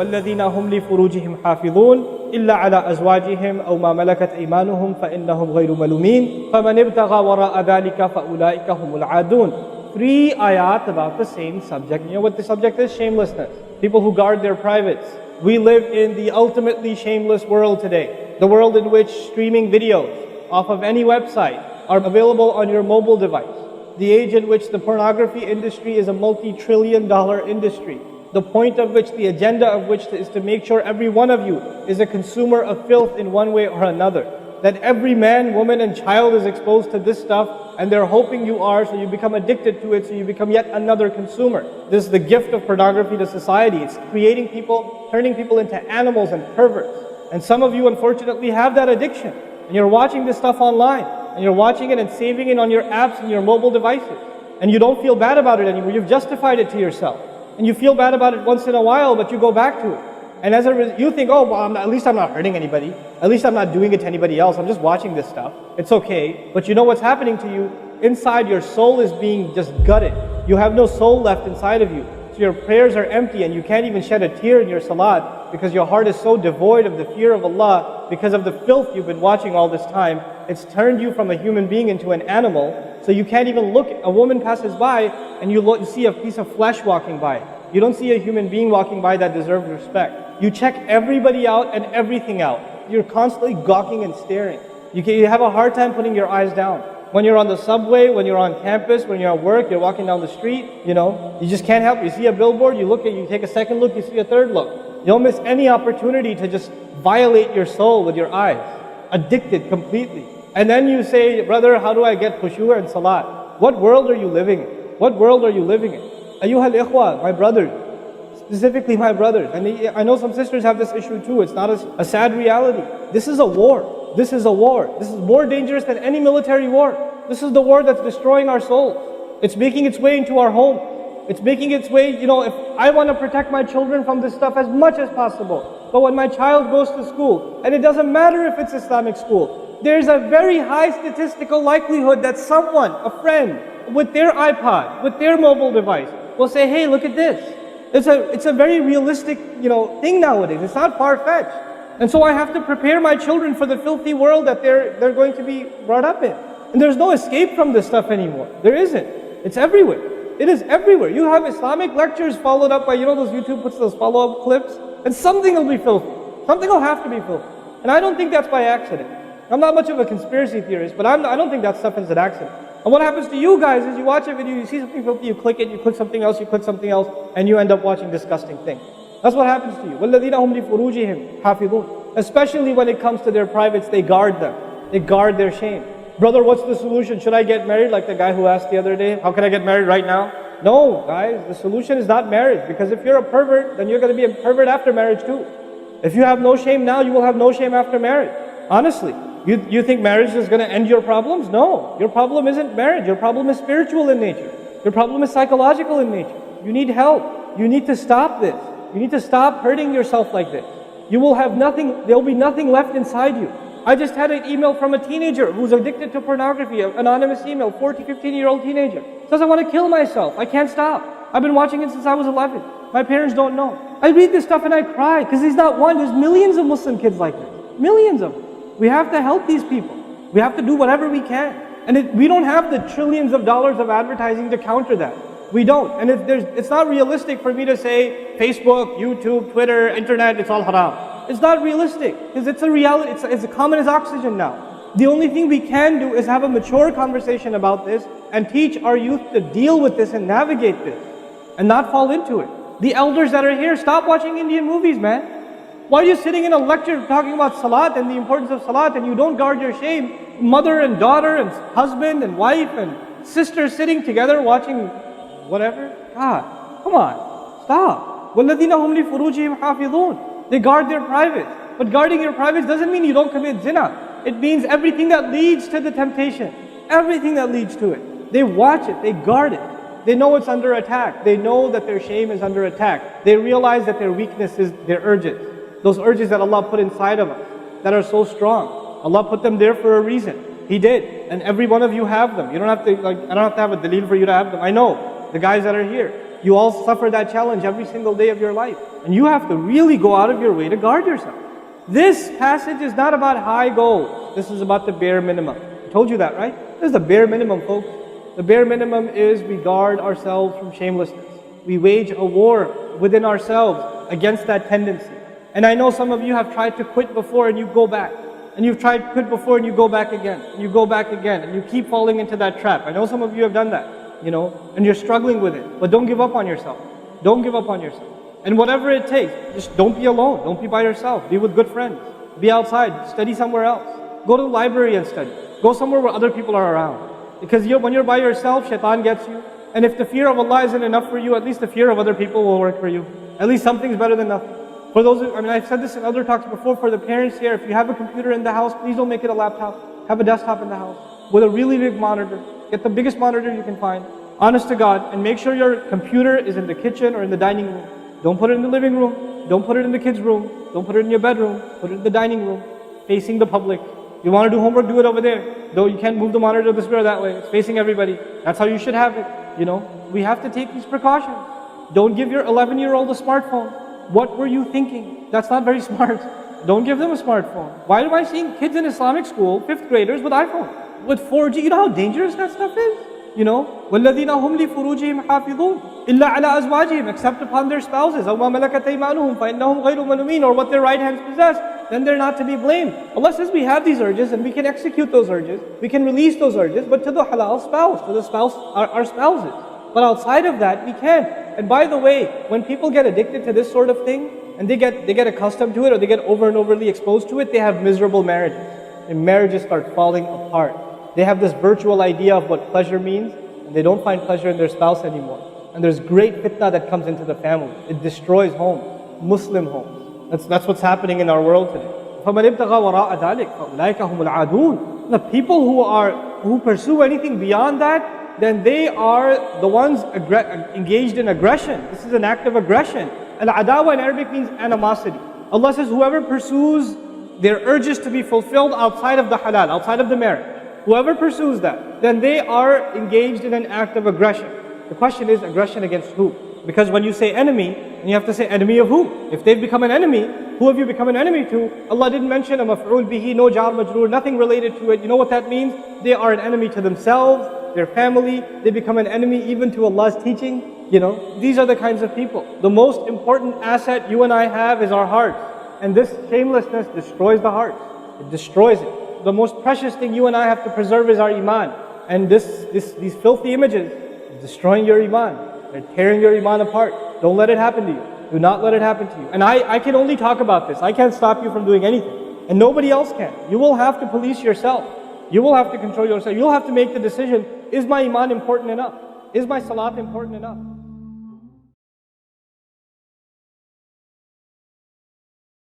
وَالَّذِينَ هُمْ لِفُرُوجِهِمْ حَافِظُونَ إِلَّا عَلَى أَزْوَاجِهِمْ أَوْ مَا مَلَكَتْ أَيْمَانُهُمْ فَإِنَّهُم غَيْرُ مَلُومِينَ فَمَنِ ابْتَغَى وَرَاءَ ذَلِكَ فَأُولَٰئِكَ هُمُ الْعَادُونَ. 3 ayat about the same subject. You know what the subject is? Shamelessness. People who guard their privates. We live in the ultimately shameless world today. The world in which streaming videos off of any website are available on your mobile device. The age in which the pornography industry is a multi-trillion-dollar industry. The point of which, the agenda of which is to make sure every one of you is a consumer of filth in one way or another. That every man, woman and child is exposed to this stuff, and they're hoping you are, so you become addicted to it, so you become yet another consumer. This is the gift of pornography to society. It's creating people, turning people into animals and perverts. And some of you unfortunately have that addiction. And you're watching this stuff online, and you're watching it and saving it on your apps and your mobile devices. And you don't feel bad about it anymore. You've justified it to yourself. And you feel bad about it once in a while, but you go back to it. And as a result, you think, oh, well, at least I'm not hurting anybody. At least I'm not doing it to anybody else. I'm just watching this stuff. It's okay. But you know what's happening to you? Inside, your soul is being just gutted. You have no soul left inside of you. So your prayers are empty, and you can't even shed a tear in your salat because your heart is so devoid of the fear of Allah because of the filth you've been watching all this time. It's turned you from a human being into an animal. So you can't even look. A woman passes by, and you see a piece of flesh walking by. You don't see a human being walking by that deserves respect. You check everybody out and everything out. You're constantly gawking and staring. You have a hard time putting your eyes down. When you're on the subway, when you're on campus, when you're at work, you're walking down the street, you just can't help it. You see a billboard, you take a second look, you see a third look. You don't miss any opportunity to just violate your soul with your eyes. Addicted completely. And then you say, brother, how do I get khushu' and salat? What world are you living in? What world are you living in? Ayyuhal ikhwa, my brothers, specifically my brothers. And I know some sisters have this issue too. It's not a sad reality. This is a war. This is a war. This is more dangerous than any military war. This is the war that's destroying our souls. It's making its way into our home. It's making its way, if I want to protect my children from this stuff as much as possible. But when my child goes to school, and it doesn't matter if it's Islamic school, there's a very high statistical likelihood that someone, a friend, with their iPod, with their mobile device, will say, hey, look at this. It's a very realistic, thing nowadays. It's not far-fetched. And so I have to prepare my children for the filthy world that they're going to be brought up in. And there's no escape from this stuff anymore. There isn't. It's everywhere. It is everywhere. You have Islamic lectures followed up by, those YouTube puts those follow-up clips, and something will be filthy. Something will have to be filthy. And I don't think that's by accident. I'm not much of a conspiracy theorist, but I don't think that stuff is an accident. And what happens to you guys is you watch a video, you see something filthy, you click it, you click something else, and you end up watching disgusting things. That's what happens to you. وَالَّذِينَ هُمْ لِفُرُوجِهِمْ حَافِظُونَ. Especially when it comes to their privates, they guard them. They guard their shame. Brother, what's the solution? Should I get married? Like the guy who asked the other day, how can I get married right now? No, guys, the solution is not marriage. Because if you're a pervert, then you're going to be a pervert after marriage too. If you have no shame now, you will have no shame after marriage. Honestly. You think marriage is going to end your problems? No. Your problem isn't marriage. Your problem is spiritual in nature. Your problem is psychological in nature. You need help. You need to stop this. You need to stop hurting yourself like this. You will have nothing, there will be nothing left inside you. I just had an email from a teenager who's addicted to pornography, an anonymous email, 14, 15-year-old teenager. Says, I want to kill myself. I can't stop. I've been watching it since I was 11. My parents don't know. I read this stuff and I cry because he's not one. There's millions of Muslim kids like this. Millions of them. We have to help these people. We have to do whatever we can. And we don't have the trillions of dollars of advertising to counter that. We don't. And it's not realistic for me to say Facebook, YouTube, Twitter, Internet, it's all haram. It's not realistic because it's a reality. It's as common as oxygen now. The only thing we can do is have a mature conversation about this and teach our youth to deal with this and navigate this and not fall into it. The elders that are here, stop watching Indian movies, man. Why are you sitting in a lecture talking about salat and the importance of salat and you don't guard your shame? Mother and daughter and husband and wife and sister sitting together watching whatever? God, come on, stop. وَالَّذِينَ هُمْ لِفُرُوجِهِمْ حَافِظُونَ. They guard their privates. But guarding your privates doesn't mean you don't commit zina. It means everything that leads to the temptation. Everything that leads to it. They watch it, they guard it. They know it's under attack. They know that their shame is under attack. They realize that their weakness is their urges. Those urges that Allah put inside of us, that are so strong. Allah put them there for a reason. He did. And every one of you have them. You don't have to, I don't have to have a dalil for you to have them. I know, the guys that are here. You all suffer that challenge every single day of your life. And you have to really go out of your way to guard yourself. This passage is not about high goals. This is about the bare minimum. I told you that, right? This is the bare minimum, folks. The bare minimum is we guard ourselves from shamelessness. We wage a war within ourselves against that tendency. And I know some of you have tried to quit before and you go back. And you've tried to quit before and you go back again. And you go back again. And you keep falling into that trap. I know some of you have done that, and you're struggling with it. But don't give up on yourself. Don't give up on yourself. And whatever it takes, just don't be alone. Don't be by yourself. Be with good friends. Be outside. Study somewhere else. Go to the library and study. Go somewhere where other people are around. Because when you're by yourself, shaitan gets you. And if the fear of Allah isn't enough for you, at least the fear of other people will work for you. At least something's better than nothing. For those, I've said this in other talks before, for the parents here, if you have a computer in the house, please don't make it a laptop. Have a desktop in the house with a really big monitor. Get the biggest monitor you can find. Honest to God. And make sure your computer is in the kitchen or in the dining room. Don't put it in the living room. Don't put it in the kids' room. Don't put it in your bedroom. Put it in the dining room, facing the public. You want to do homework, do it over there. Though you can't move the monitor this way or that way. It's facing everybody. That's how you should have it. We have to take these precautions. Don't give your 11-year-old a smartphone. What were you thinking? That's not very smart. Don't give them a smartphone. Why am I seeing kids in Islamic school, 5th graders, with iPhone? With 4G, you know how dangerous that stuff is? وَالَّذِينَ هُمْ لِفُرُوجِهِمْ حَافِظُونَ إِلَّا عَلَىٰ أَزْوَاجِهِمْ except upon their spouses, أَوْ مَا مَلَكَتْ أَيْمَانُهُمْ فَإِنَّهُمْ غَيْرُ مَلُومِينَ or what their right hands possess, then they're not to be blamed. Allah says we have these urges and we can execute those urges, we can release those urges, but to the halal spouse, to the spouse, our spouses. But outside of that, we can't. And by the way, when people get addicted to this sort of thing, and they get accustomed to it, or they get over and overly exposed to it, they have miserable marriages. And marriages start falling apart. They have this virtual idea of what pleasure means, and they don't find pleasure in their spouse anymore. And there's great fitna that comes into the family. It destroys homes, Muslim homes. That's what's happening in our world today. فَمَنِ ابْتَغَى وَرَاءَ ذَلِكَ فَأُولَٰئِكَ هُمُ الْعَادُونَ. The people who pursue anything beyond that, then they are the ones engaged in aggression. This is an act of aggression. Al-adawa in Arabic means animosity. Allah says whoever pursues their urges to be fulfilled outside of the halal, outside of the marriage, whoever pursues that, then they are engaged in an act of aggression. The question is, aggression against who? Because when you say enemy, then you have to say enemy of who? If they've become an enemy, who have you become an enemy to? Allah didn't mention a maf'ul bihi, no jar majroor, nothing related to it. You know what that means? They are an enemy to themselves, their family. They become an enemy even to Allah's teaching. These are the kinds of people. The most important asset you and I have is our hearts. And this shamelessness destroys the heart. It destroys it. The most precious thing you and I have to preserve is our iman. And these filthy images are destroying your iman. They're tearing your iman apart. Don't let it happen to you. Do not let it happen to you. And I can only talk about this. I can't stop you from doing anything. And nobody else can. You will have to police yourself. You will have to control yourself. You'll have to make the decision, is my iman important enough? Is my salat important enough?